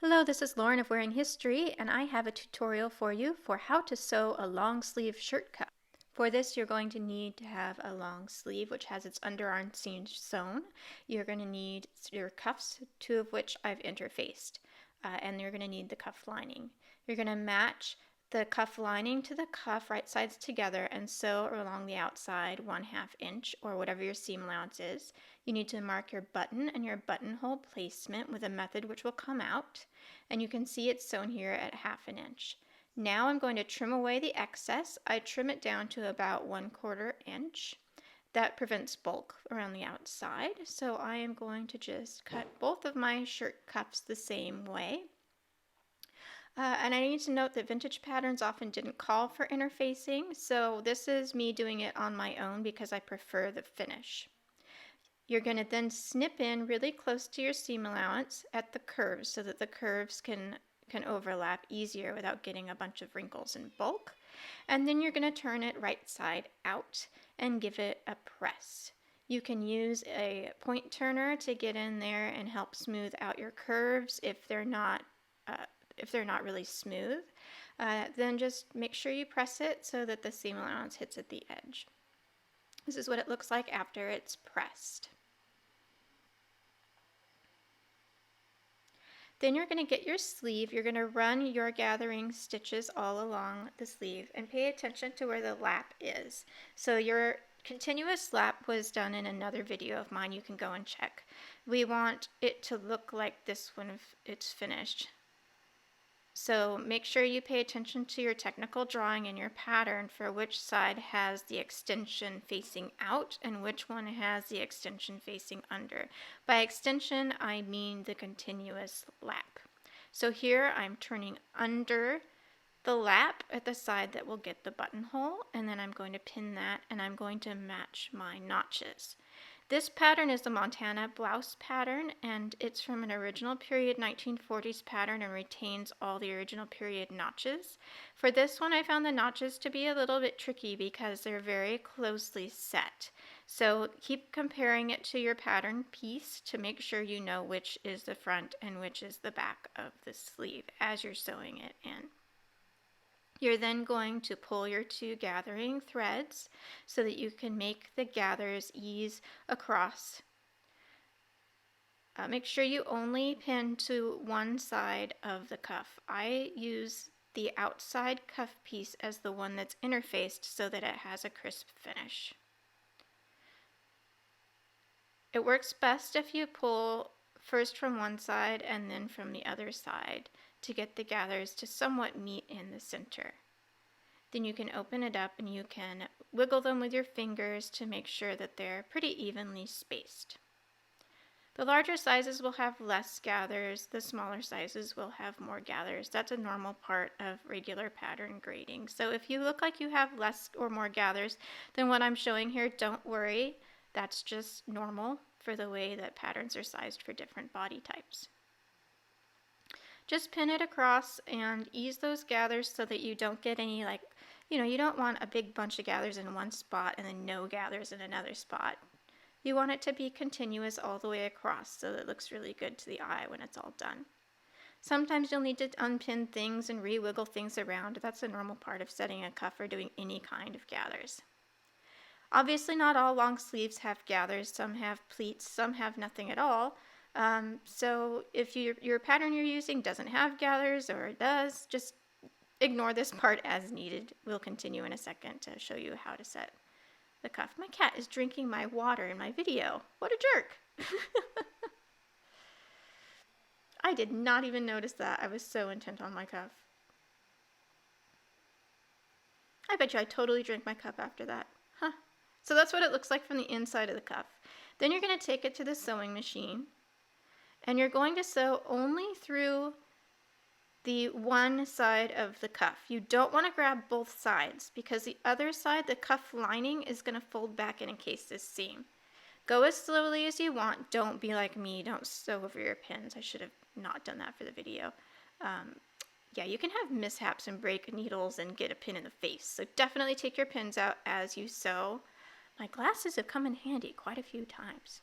Hello, this is Lauren of Wearing History, and I have a tutorial for you for how to sew a long sleeve shirt cuff. For this, you're going to need to have a long sleeve which has its underarm seam sewn. You're going to need your cuffs, two of which I've interfaced, and you're going to need the cuff lining. You're going to match the cuff lining to the cuff right sides together and sew along the outside 1/2 inch or whatever your seam allowance is. You need to mark your button and your buttonhole placement with a method which will come out, and you can see it's sewn here at 1/2 inch. Now I'm going to trim away the excess. I trim it down to about 1/4 inch. That prevents bulk around the outside, so I am going to just cut both of my shirt cuffs the same way. And I need to note that vintage patterns often didn't call for interfacing, so this is me doing it on my own because I prefer the finish. You're going to then snip in really close to your seam allowance at the curves so that the curves can overlap easier without getting a bunch of wrinkles and bulk. And then you're going to turn it right side out and give it a press. You can use a point turner to get in there and help smooth out your curves if they're not really smooth. Then just make sure you press it so that the seam allowance hits at the edge. This is what it looks like after it's pressed. Then you're going to get your sleeve. You're going to run your gathering stitches all along the sleeve and pay attention to where the lap is. So your continuous lap was done in another video of mine. You can go and check. We want it to look like this when it's finished. So make sure you pay attention to your technical drawing and your pattern for which side has the extension facing out and which one has the extension facing under. By extension, I mean the continuous lap. So here I'm turning under the lap at the side that will get the buttonhole, and then I'm going to pin that and I'm going to match my notches. This pattern is the Montana blouse pattern, and it's from an original period 1940s pattern and retains all the original period notches. For this one, I found the notches to be a little bit tricky because they're very closely set. So keep comparing it to your pattern piece to make sure you know which is the front and which is the back of the sleeve as you're sewing it in. You're then going to pull your two gathering threads so that you can make the gathers ease across. Make sure you only pin to one side of the cuff. I use the outside cuff piece as the one that's interfaced so that it has a crisp finish. It works best if you pull first from one side and then from the other side to get the gathers to somewhat meet in the center. Then you can open it up and you can wiggle them with your fingers to make sure that they're pretty evenly spaced. The larger sizes will have less gathers, the smaller sizes will have more gathers. That's a normal part of regular pattern grading. So if you look like you have less or more gathers than what I'm showing here, don't worry. That's just normal for the way that patterns are sized for different body types. Just pin it across and ease those gathers so that you don't get any you don't want a big bunch of gathers in one spot and then no gathers in another spot. You want it to be continuous all the way across so that it looks really good to the eye when it's all done. Sometimes you'll need to unpin things and re-wiggle things around. That's a normal part of setting a cuff or doing any kind of gathers. Obviously not all long sleeves have gathers. Some have pleats, some have nothing at all. So if your pattern you're using doesn't have gathers or it does, just ignore this part as needed. We'll continue in a second to show you how to set the cuff. My cat is drinking my water in my video. What a jerk. I did not even notice that. I was so intent on my cuff. I bet you I totally drank my cup after that. Huh. So that's what it looks like from the inside of the cuff. Then you're going to take it to the sewing machine and you're going to sew only through the one side of the cuff. You don't want to grab both sides because the other side, the cuff lining, is going to fold back and encase this seam. Go as slowly as you want. Don't be like me. Don't sew over your pins. I should have not done that for the video. Yeah, you can have mishaps and break needles and get a pin in the face. So definitely take your pins out as you sew. My glasses have come in handy quite a few times.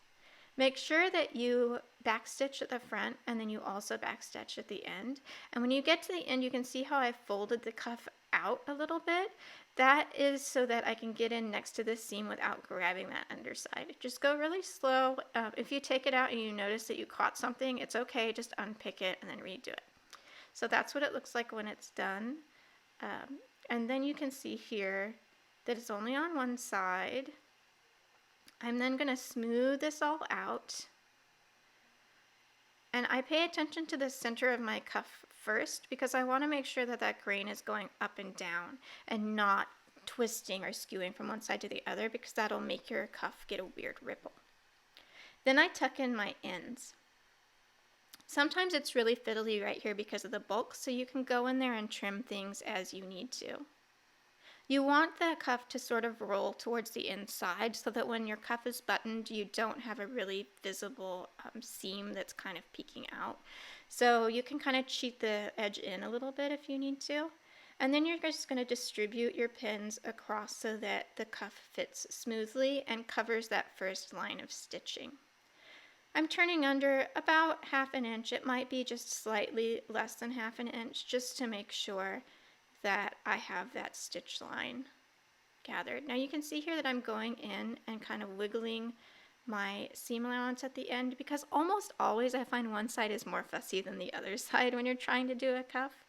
Make sure that you backstitch at the front and then you also backstitch at the end. And when you get to the end, you can see how I folded the cuff out a little bit. That is so that I can get in next to the seam without grabbing that underside. Just go really slow. If you take it out and you notice that you caught something, it's okay. Just unpick it and then redo it. So that's what it looks like when it's done. And then you can see here that it's only on one side. I'm then going to smooth this all out. And I pay attention to the center of my cuff first because I want to make sure that that grain is going up and down and not twisting or skewing from one side to the other, because that'll make your cuff get a weird ripple. Then I tuck in my ends. Sometimes it's really fiddly right here because of the bulk, so you can go in there and trim things as you need to. You want the cuff to sort of roll towards the inside so that when your cuff is buttoned, you don't have a really visible seam that's kind of peeking out. So you can kind of cheat the edge in a little bit if you need to. And then you're just going to distribute your pins across so that the cuff fits smoothly and covers that first line of stitching. I'm turning under about 1/2 inch. It might be just slightly less than 1/2 inch, just to make sure that I have that stitch line gathered. Now you can see here that I'm going in and kind of wiggling my seam allowance at the end, because almost always I find one side is more fussy than the other side when you're trying to do a cuff.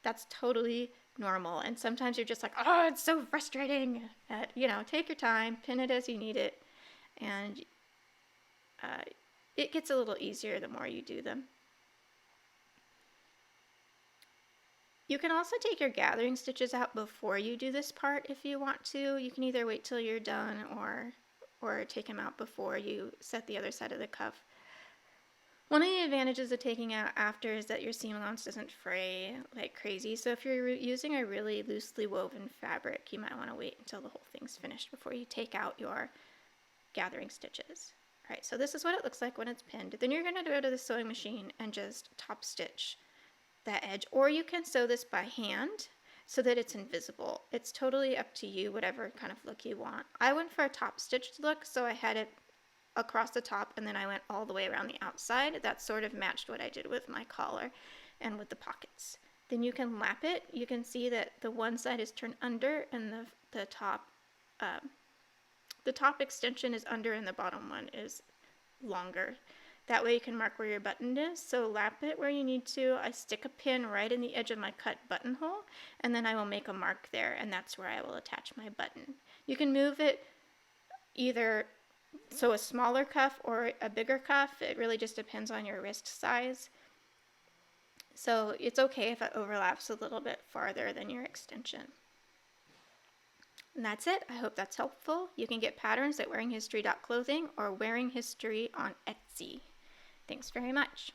That's totally normal, and sometimes you're just like, oh, it's so frustrating. Take your time, pin it as you need it, and it gets a little easier the more you do them. You can also take your gathering stitches out before you do this part if you want to. You can either wait till you're done or take them out before you set the other side of the cuff. One of the advantages of taking out after is that your seam allowance doesn't fray like crazy. So if you're using a really loosely woven fabric, you might want to wait until the whole thing's finished before you take out your gathering stitches. All right, so this is what it looks like when it's pinned. Then you're going to go to the sewing machine and just top stitch that edge, or you can sew this by hand so that it's invisible. It's totally up to you, whatever kind of look you want. I went for a top stitched look, so I had it across the top and then I went all the way around the outside. That sort of matched what I did with my collar and with the pockets. Then you can lap it. You can see that the one side is turned under and the top extension is under and the bottom one is longer. That way you can mark where your button is. So lap it where you need to. I stick a pin right in the edge of my cut buttonhole, and then I will make a mark there, and that's where I will attach my button. You can move it either so a smaller cuff or a bigger cuff. It really just depends on your wrist size. So it's okay if it overlaps a little bit farther than your extension. And that's it. I hope that's helpful. You can get patterns at wearinghistory.clothing or Wearing History on Etsy. Thanks very much.